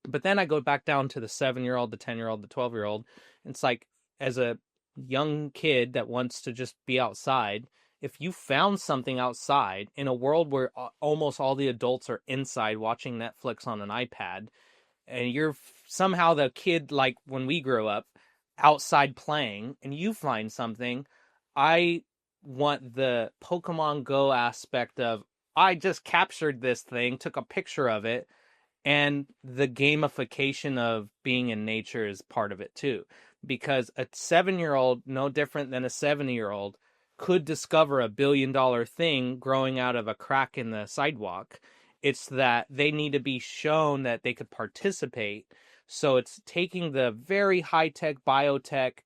But then I go back down to the 7-year-old, the 10-year-old, the 12-year-old. It's like, as a young kid that wants to just be outside, if you found something outside in a world where almost all the adults are inside watching Netflix on an iPad, and you're somehow the kid like when we grew up outside playing and you find something, I want the Pokemon Go aspect of I just captured this thing, took a picture of it, and the gamification of being in nature is part of it too. Because a 7-year-old, no different than a 70-year-old, could discover $1 billion thing growing out of a crack in the sidewalk. It's that they need to be shown that they could participate. So it's taking the very high tech biotech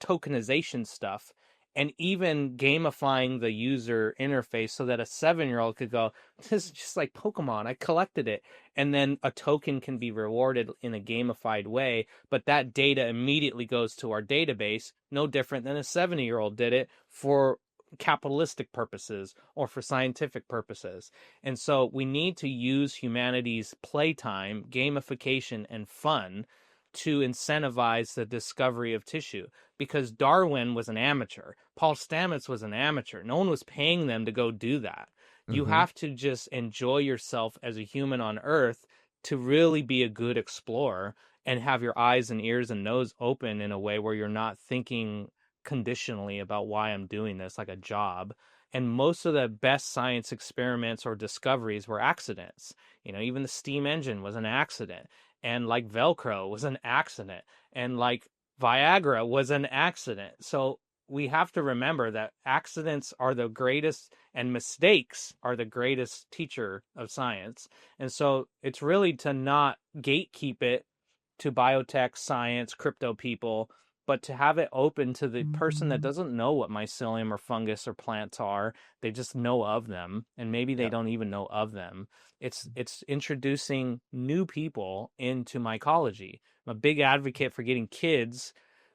tokenization stuff and even gamifying the user interface so that a 7-year-old could go, this is just like Pokemon. I collected it. And then a token can be rewarded in a gamified way. But that data immediately goes to our database, no different than a 70-year-old did it for capitalistic purposes or for scientific purposes. And so we need to use humanity's playtime, gamification, and fun to incentivize the discovery of tissue, because Darwin was an amateur. Paul Stamets was an amateur. No one was paying them to go do that. You Mm-hmm. have to just enjoy yourself as a human on Earth to really be a good explorer and have your eyes and ears and nose open in a way where you're not thinking conditionally about why I'm doing this like a job. And most of the best science experiments or discoveries were accidents. Even the steam engine was an accident. And like Velcro was an accident. And like Viagra was an accident. So we have to remember that accidents are the greatest and mistakes are the greatest teacher of science. And so it's really to not gatekeep it to biotech, science, crypto people, but to have it open to the person that doesn't know what mycelium or fungus or plants are. They just know of them, and maybe they Yeah. don't even know of them. It's introducing new people into mycology. I'm a big advocate for getting kids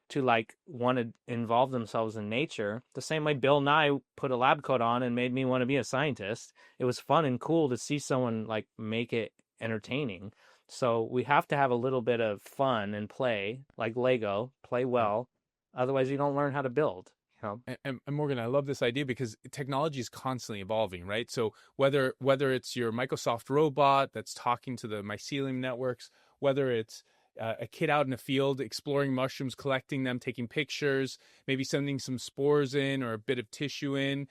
to like want to involve themselves in nature the same way Bill Nye put a lab coat on and made me want to be a scientist. It was fun and cool to see someone like make it entertaining. So we have to have a little bit of fun and play, like Lego, play Yeah. well. Otherwise, you don't learn how to build. You know? And Morgan, I love this idea because technology is constantly evolving, right? So whether it's your Microsoft robot that's talking to the mycelium networks, whether it's a kid out in the field exploring mushrooms, collecting them, taking pictures, maybe sending some spores in or a bit of tissue in,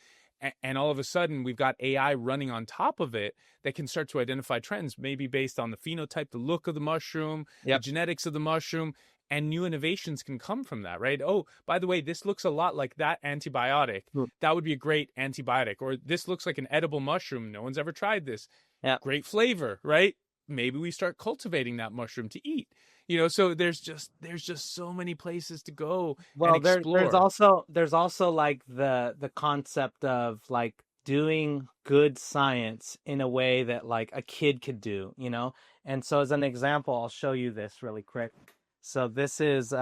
and all of a sudden we've got AI running on top of it that can start to identify trends, maybe based on the phenotype, the look of the mushroom, the Yep. genetics of the mushroom, and new innovations can come from that, right? Oh, by the way, this looks a lot like that antibiotic. Mm. That would be a great antibiotic. Or this looks like an edible mushroom. No one's ever tried this. Yeah. Great flavor, right? Maybe we start cultivating that mushroom to eat. So there's just so many places to go and Well, there's explore. also like the concept of like doing good science in a way that like a kid could do. And so as an example, I'll show you this really quick. So this is if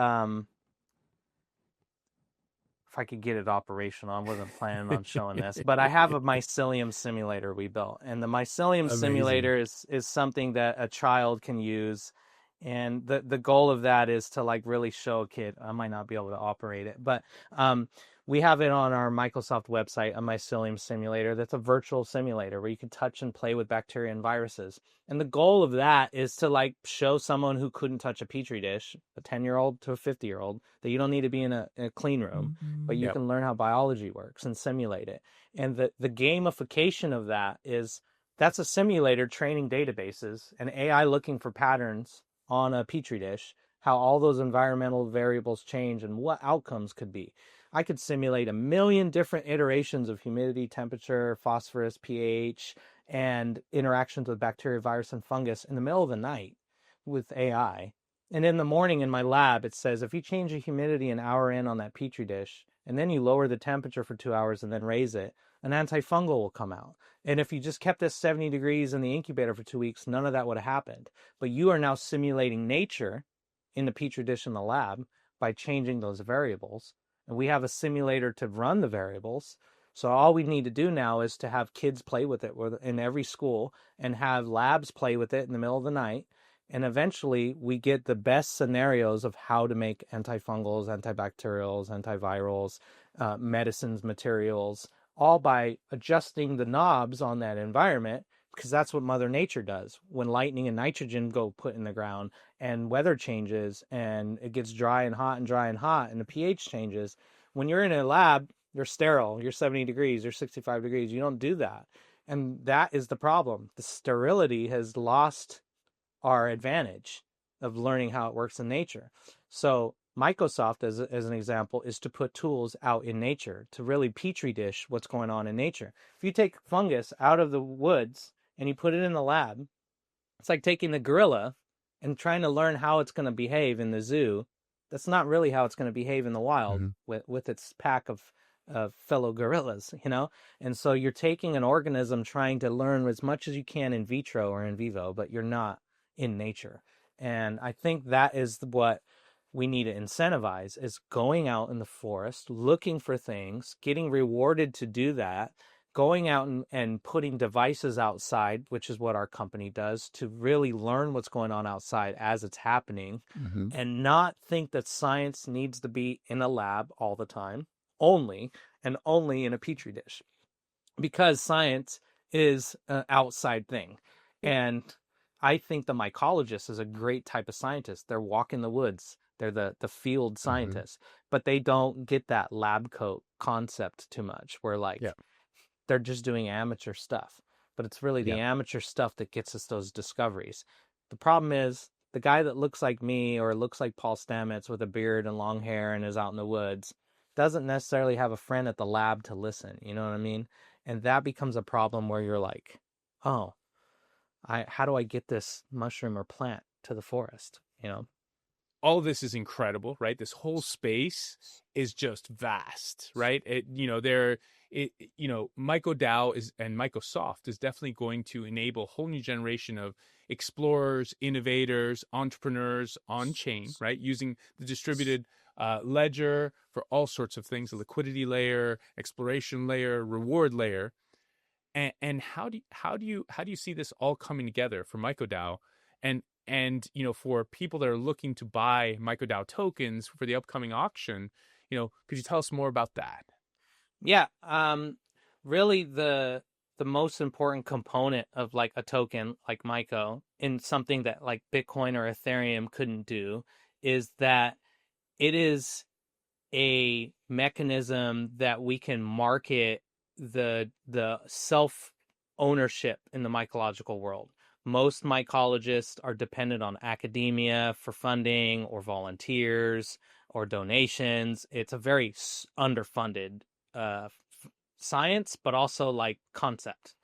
I could get it operational. I wasn't planning on showing this, but I have a mycelium simulator we built, and the mycelium Amazing. simulator is something that a child can use And the goal of that is to like really show a kid. I might not be able to operate it, but um, we have it on our Microsoft website, a mycelium simulator. That's a virtual simulator where you can touch and play with bacteria and viruses. And the goal of that is to like show someone who couldn't touch a petri dish, a 10-year-old to a 50-year-old, that you don't need to be in a clean room, but you Yep. can learn how biology works and simulate it. And the gamification of that is that's a simulator training databases and AI looking for patterns on a petri dish, how all those environmental variables change and what outcomes could be. I could simulate a million different iterations of humidity, temperature, phosphorus, pH, and interactions with bacteria, virus, and fungus in the middle of the night with AI. And in the morning in my lab, it says if you change the humidity an hour in on that petri dish, and then you lower the temperature for 2 hours and then raise it, an antifungal will come out. And if you just kept this 70 degrees in the incubator for 2 weeks, none of that would have happened. But you are now simulating nature in the petri dish in the lab by changing those variables. And we have a simulator to run the variables. So all we need to do now is to have kids play with it in every school and have labs play with it in the middle of the night. And eventually we get the best scenarios of how to make antifungals, antibacterials, antivirals, medicines, materials, all by adjusting the knobs on that environment, because that's what Mother Nature does. When lightning and nitrogen go put in the ground and weather changes and it gets dry and hot and dry and hot and the pH changes, when you're in a lab, you're sterile, you're 70 degrees, you're 65 degrees. You don't do that. And that is the problem. The sterility has lost our advantage of learning how it works in nature. So Microsoft, as an example, is to put tools out in nature to really petri dish what's going on in nature. If you take fungus out of the woods and you put it in the lab, it's like taking the gorilla and trying to learn how it's going to behave in the zoo. That's not really how it's going to behave in the wild Mm-hmm. with its pack of fellow gorillas, you know? And so you're taking an organism trying to learn as much as you can in vitro or in vivo, but you're not in nature. And I think that is what we need to incentivize is going out in the forest, looking for things, getting rewarded to do that, going out and putting devices outside, which is what our company does, to really learn what's going on outside as it's happening, Mm-hmm. and not think that science needs to be in a lab all the time, only and only in a petri dish, because science is an outside thing. And I think the mycologist is a great type of scientist. They're walking the woods. They're the field Mm-hmm. scientists, but they don't get that lab coat concept too much where Yeah. like they're just doing amateur stuff. But it's really Yeah. the amateur stuff that gets us those discoveries. The problem is the guy that looks like me or looks like Paul Stamets with a beard and long hair and is out in the woods doesn't necessarily have a friend at the lab to listen. You know what I mean? And that becomes a problem where you're like, oh, how do I get this mushroom or plant to the forest? You know? All of this is incredible, right? This whole space is just vast, right? MycoDAO is and Microsoft is definitely going to enable a whole new generation of explorers, innovators, entrepreneurs on chain, right? Using the distributed ledger for all sorts of things, a liquidity layer, exploration layer, reward layer. And how do you see this all coming together for MycoDAO? And for people that are looking to buy MycoDAO tokens for the upcoming auction, could you tell us more about that? Yeah. Really the most important component of like a token like Myco in something that like Bitcoin or Ethereum couldn't do is that it is a mechanism that we can market the self ownership in the mycological world. Most mycologists are dependent on academia for funding or volunteers or donations. It's a very underfunded science, but also like concept,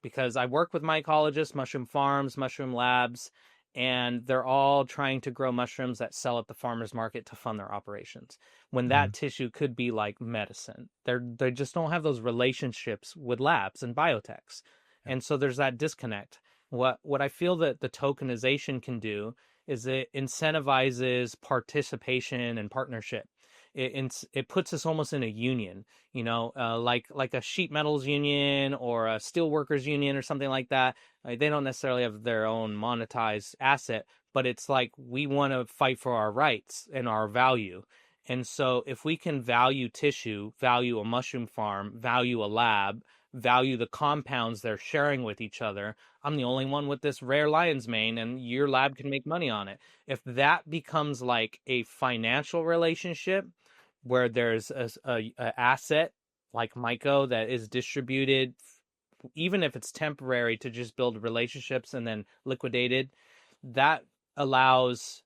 because I work with mycologists, mushroom farms, mushroom labs, and they're all trying to grow mushrooms that sell at the farmers market to fund their operations. When Mm-hmm. that tissue could be like medicine, they just don't have those relationships with labs and biotechs, Yeah. and so there's that disconnect. What I feel that the tokenization can do is it incentivizes participation and partnership. It puts us almost in a union, like a sheet metals union or a steel workers union or something like that. They don't necessarily have their own monetized asset, but it's like we want to fight for our rights and our value. And so if we can value tissue, value a mushroom farm, value a lab, value the compounds they're sharing with each other, I'm the only one with this rare lion's mane and your lab can make money on it. If that becomes like a financial relationship where there's a asset like Myco that is distributed, even if it's temporary, to just build relationships and then liquidated, that allows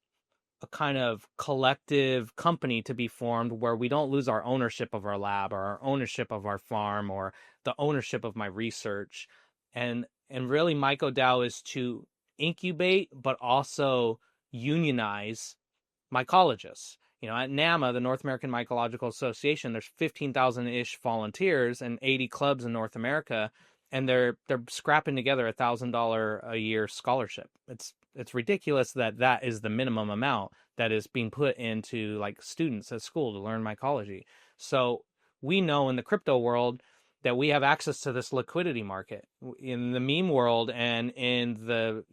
a kind of collective company to be formed where we don't lose our ownership of our lab or our ownership of our farm or the ownership of my research. And really MycoDAO is to incubate but also unionize mycologists. At NAMA, the North American Mycological Association, there's 15,000-ish volunteers and 80 clubs in North America, and they're scrapping together $1,000 a year scholarship. It's ridiculous that is the minimum amount that is being put into like students at school to learn mycology. So we know in the crypto world that we have access to this liquidity market. In the meme world and in the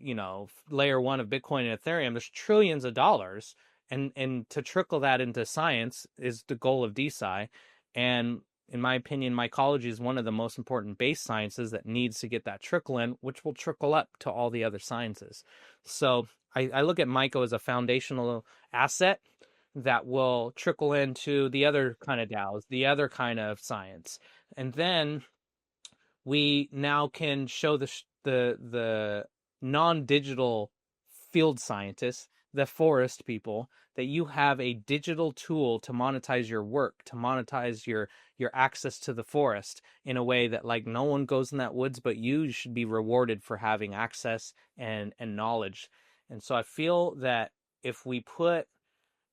layer one of Bitcoin and Ethereum, there's trillions of dollars, and to trickle that into science is the goal of DeSci. And in my opinion, mycology is one of the most important base sciences that needs to get that trickle in, which will trickle up to all the other sciences. So I look at Myco as a foundational asset that will trickle into the other kind of DAOs, the other kind of science. And then we now can show the non-digital field scientists, the forest people, that you have a digital tool to monetize your work, to monetize your access to the forest in a way that like no one goes in that woods but you should be rewarded for having access and knowledge. And so I feel that if we put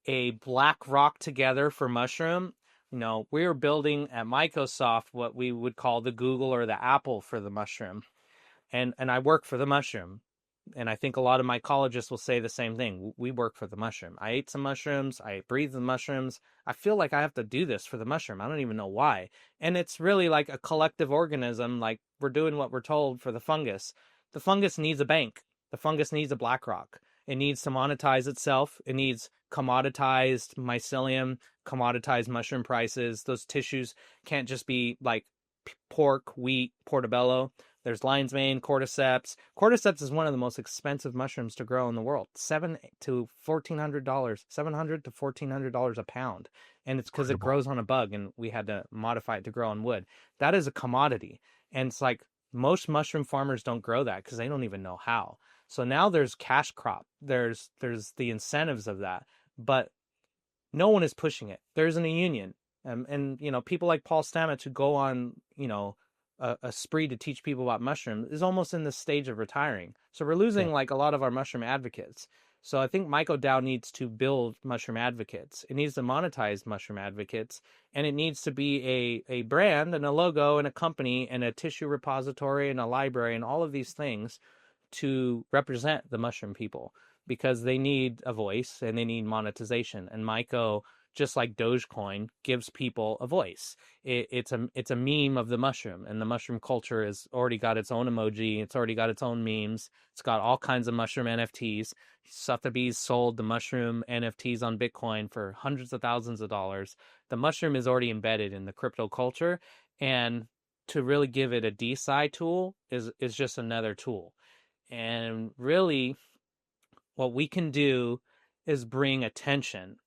a black rock together for mushroom, we're building at Microsoft what we would call the Google or the Apple for the mushroom. And I work for the mushroom. And I think a lot of mycologists will say the same thing. We work for the mushroom. I ate some mushrooms. I breathe the mushrooms. I feel like I have to do this for the mushroom. I don't even know why. And it's really like a collective organism. Like we're doing what we're told for the fungus. The fungus needs a bank. The fungus needs a black rock. It needs to monetize itself. It needs commoditized mycelium, commoditized mushroom prices. Those tissues can't just be like pork, wheat, portobello. There's lion's mane, cordyceps. Cordyceps is one of the most expensive mushrooms to grow in the world. $700 to $1400 a pound, and it's because it Incredible. grows on a bug, and we had to modify it to grow on wood. That is a commodity, and it's like most mushroom farmers don't grow that because they don't even know how. So now there's cash crop. There's the incentives of that, but no one is pushing it. There isn't a union. And people like Paul Stamets who go on, a spree to teach people about mushrooms is almost in the stage of retiring. So we're Yeah. losing like a lot of our mushroom advocates. So I think MycoDAO needs to build mushroom advocates. It needs to monetize mushroom advocates, and it needs to be a brand and a logo and a company and a tissue repository and a library and all of these things to represent the mushroom people, because they need a voice and they need monetization. And Myco, just like Dogecoin, gives people a voice. It's a meme of the mushroom, and the mushroom culture has already got its own emoji. It's already got its own memes. It's got all kinds of mushroom NFTs. Sotheby's sold the mushroom NFTs on Bitcoin for hundreds of thousands of dollars. The mushroom is already embedded in the crypto culture, and to really give it a DeSci tool is just another tool. And really, what we can do is bring attention.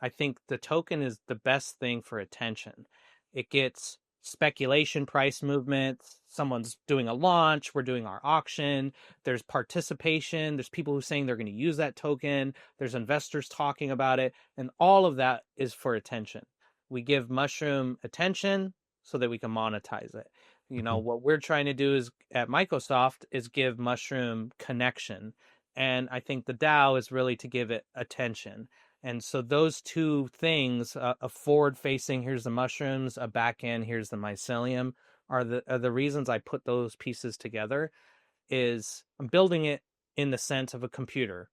I think the token is the best thing for attention. It gets speculation, price movements. Someone's doing a launch. We're doing our auction. There's participation. There's people who are saying they're going to use that token. There's investors talking about it. And all of that is for attention. We give Mushroom attention so that we can monetize it. Mhm. What we're trying to do is at Microsoft is give Mushroom connection. And I think the DAO is really to give it attention. And so those two things, a forward-facing, here's the mushrooms, a back end, here's the mycelium, are the reasons I put those pieces together. Is I'm building it in the sense of a computer.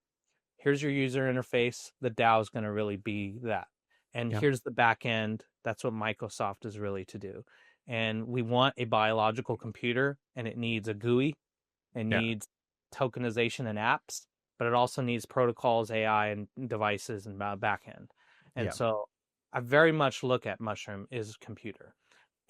Here's your user interface. The DAO is going to really be that. And Yeah. here's the back end. That's what Microsoft is really to do. And we want a biological computer, and it needs a GUI. It Yeah. needs tokenization and apps. but it also needs protocols, AI, and devices and backend. And Yeah. so I very much look at Mushroom is computer,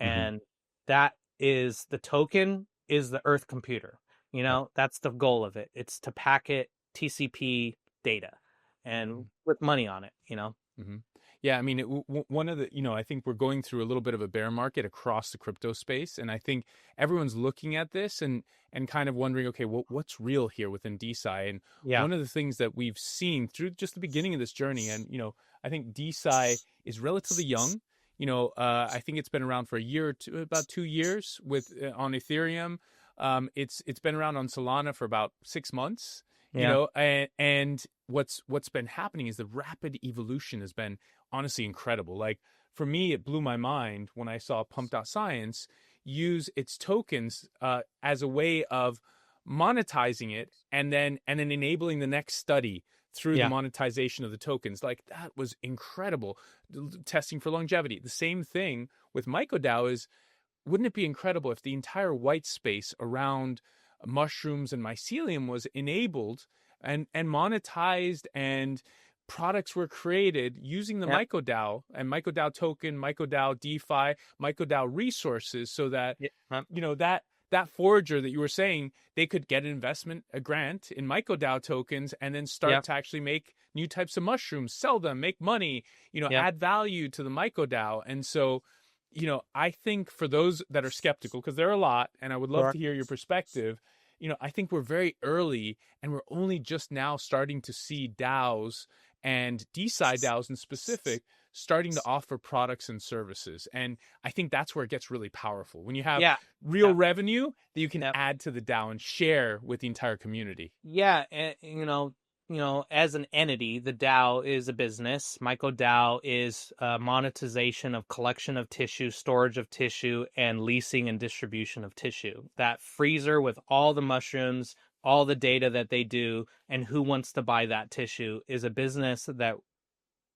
Hmm. and that is the token is the Earth computer. Yep. That's the goal of it. It's to packet TCP data, and with money on it. Hmm. Yeah, I mean, one of the, I think we're going through a little bit of a bear market across the crypto space, and I think everyone's looking at this and kind of wondering, okay, well, what's real here within DeSci? And Yeah, one of the things that we've seen through just the beginning of this journey, and I think DeSci is relatively young. I think it's been around for a year or two, about 2 years with on Ethereum. It's been around on Solana for about 6 months. yeah, And what's been happening is the rapid evolution has been honestly incredible. Like for me, it blew my mind when I saw Pumped Out Science use its tokens as a way of monetizing it and then enabling the next study through the yeah, monetization of the tokens. Like that was incredible. Testing for longevity. The same thing with MycoDAO is, wouldn't it be incredible if the entire white space around mushrooms and mycelium was enabled and monetized, and products were created using the yeah, MycoDAO and MycoDAO token, MycoDAO DeFi, MycoDAO resources, so that yeah, that forager that you were saying, they could get an investment, a grant in MycoDAO tokens, and then yeah, start to actually make new types of mushrooms, sell them, make money, yeah. add value to the MycoDAO. And so, I think for those that are skeptical, because there are a lot, and I would love Sure. to hear your perspective, I think we're very early and we're only just now starting to see DAOs and DeSci DAOs in specific starting to offer products and services. And I think that's where it gets really powerful when you have Yeah, real yeah, revenue that you can yeah. add to the DAO and share with the entire community. Yeah, and as an entity, the DAO is a business. MycoDAO is monetization of collection of tissue, storage of tissue, and leasing and distribution of tissue. That freezer with all the mushrooms, all the data that they do, and who wants to buy that tissue is a business that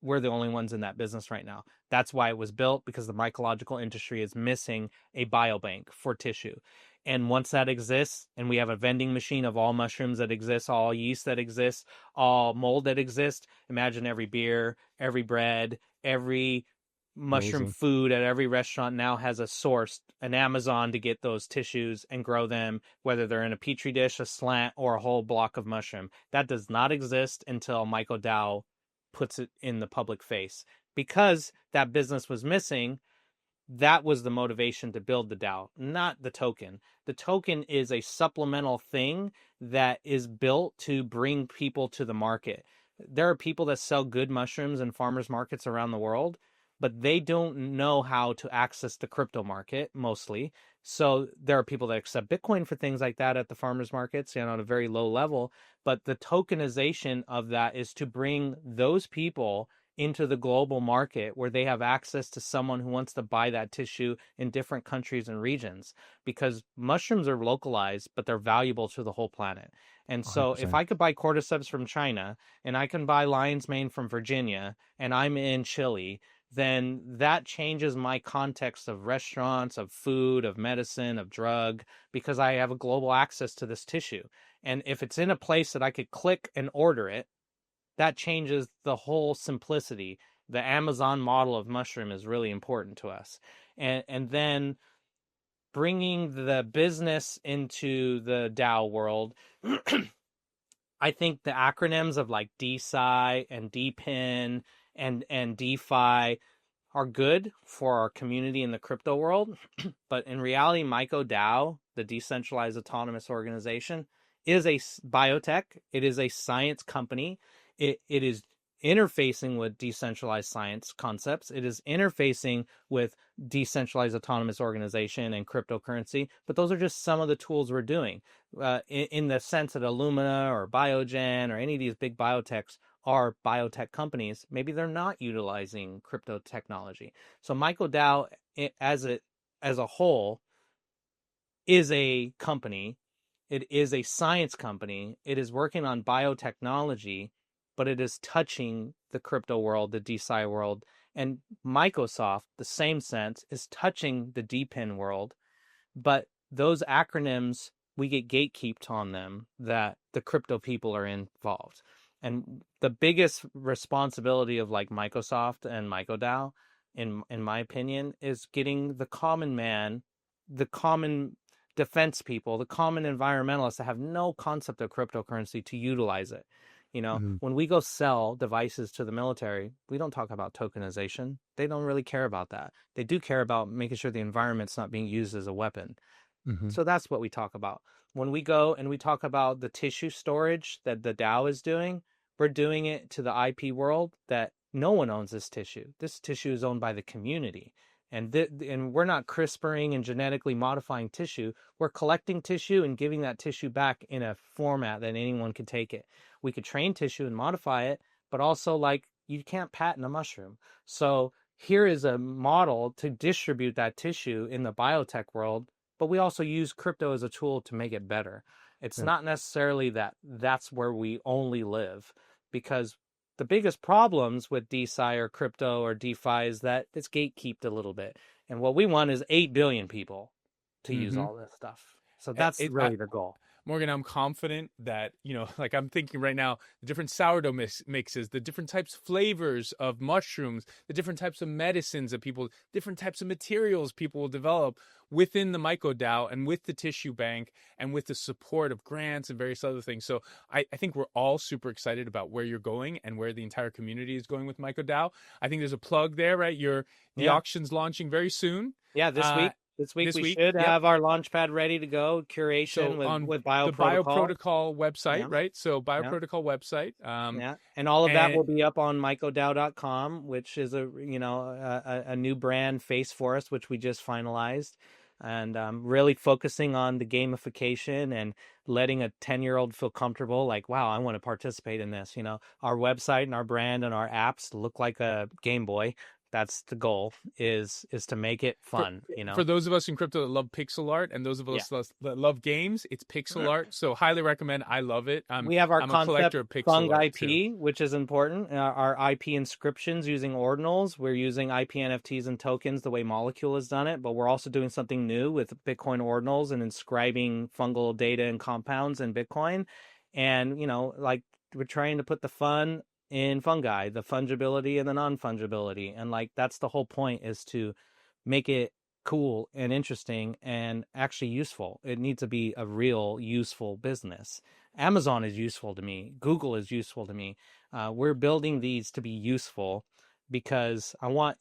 we're the only ones in that business right now. That's why it was built, because the mycological industry is missing a biobank for tissue. And once that exists, and we have a vending machine of all mushrooms that exist, all yeast that exists, all mold that exists, imagine every beer, every bread, every mushroom Amazing. food at every restaurant now has a source, an Amazon to get those tissues and grow them, whether they're in a petri dish, a slant, or a whole block of mushroom. That does not exist until MycoDAO puts it in the public face. Because that business was missing, that was the motivation to build the DAO, not the token. The token is a supplemental thing that is built to bring people to the market. There are people that sell good mushrooms in farmers markets around the world, but they don't know how to access the crypto market mostly. So there are people that accept Bitcoin for things like that at the farmers markets, at a very low level. But the tokenization of that is to bring those people into the global market where they have access to someone who wants to buy that tissue in different countries and regions, because mushrooms are localized, but they're valuable to the whole planet. And so if 100%. I could buy cordyceps from China and I can buy lion's mane from Virginia and I'm in Chile, then that changes my context of restaurants, of food, of medicine, of drug, because I have a global access to this tissue. And if it's in a place that I could click and order it, that changes the whole simplicity. The Amazon model of mushroom is really important to us. And then bringing the business into the DAO world, I think the acronyms of like DeSci and DPIN and DeFi are good for our community in the crypto world. But in reality, MycoDAO, the decentralized autonomous organization, is a biotech. It is a science company. It is interfacing with decentralized science concepts. It is interfacing with decentralized autonomous organization and cryptocurrency. But those are just some of the tools we're doing. In the sense that Illumina or Biogen or any of these big biotechs are biotech companies, maybe they're not utilizing crypto technology. So MycoDAO as a whole is a company. It is a science company. It is working on biotechnology, but it is touching the crypto world, the DeSci world. And Microsoft, the same sense, is touching the DPIN world. But those acronyms we get gatekeeped on them that the crypto people are involved. And the biggest responsibility of like Microsoft and MicroDAO, in my opinion, is getting the common man, the common defense people, the common environmentalists that have no concept of cryptocurrency to utilize it. Mm-hmm. When we go sell devices to the military, we don't talk about tokenization. They don't really care about that. They do care about making sure the environment's not being used as a weapon. Mm-hmm. So that's what we talk about. When we go and we talk about the tissue storage that the DAO is doing, we're doing it to the IP world that no one owns this tissue. This tissue is owned by the community. And we're not CRISPRing and genetically modifying tissue. We're collecting tissue and giving that tissue back in a format that anyone can take it. We could train tissue and modify it, but also like you can't patent a mushroom. So here is a model to distribute that tissue in the biotech world, but we also use crypto as a tool to make it better. It's Yeah. not necessarily that that's where we only live, because the biggest problems with DeSci or crypto or DeFi is that it's gatekeeped a little bit. And what we want is 8 billion people to use Mm-hmm. all this stuff. So that's really the goal. Morgan, I'm confident that, like I'm thinking right now, the different sourdough mixes, the different types of flavors of mushrooms, the different types of medicines that people, different types of materials people will develop within the MycoDAO and with the tissue bank and with the support of grants and various other things. So I think we're all super excited about where you're going and where the entire community is going with MycoDAO. I think there's a plug there, right? The auction's launching very soon. Yeah, this week. This week we should Yep. have our launch pad ready to go, curation with the bioprotocol. bioprotocol website, Yeah. right? So Yeah. bioprotocol website. Yeah, and all of that will be up on mycodao.com, which is a new brand face for us, which we just finalized, and really focusing on the gamification and letting a 10-year-old feel comfortable, like, wow, I want to participate in this. Our website and our brand and our apps look like a Game Boy. That's the goal, is to make it fun. For those of us in crypto that love pixel art and those of us that love games, it's pixel art. So highly recommend. I love it. We have our I'm concept a collector of pixel Fung art IP, too. which is important. Our IP inscriptions using ordinals. We're using IP NFTs and tokens the way Molecule has done it, but we're also doing something new with Bitcoin ordinals and inscribing fungal data and compounds in Bitcoin. And, like we're trying to put the fun in fungi, the fungibility and the non-fungibility. And like that's the whole point, is to make it cool and interesting and actually useful. It needs to be a real useful business. Amazon is useful to me. Google is useful to me. We're building these to be useful because I want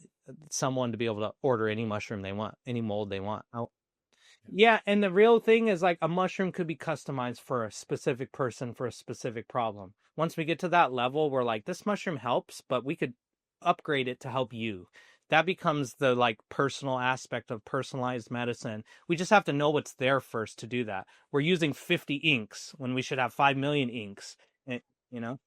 someone to be able to order any mushroom they want, any mold they want. Yeah, and the real thing is like a mushroom could be customized for a specific person for a specific problem. Once we get to that level, we're like, this mushroom helps, but we could upgrade it to help you. That becomes the like personal aspect of personalized medicine. We just have to know what's there first to do that. We're using 50 inks when we should have 5 million inks, you know?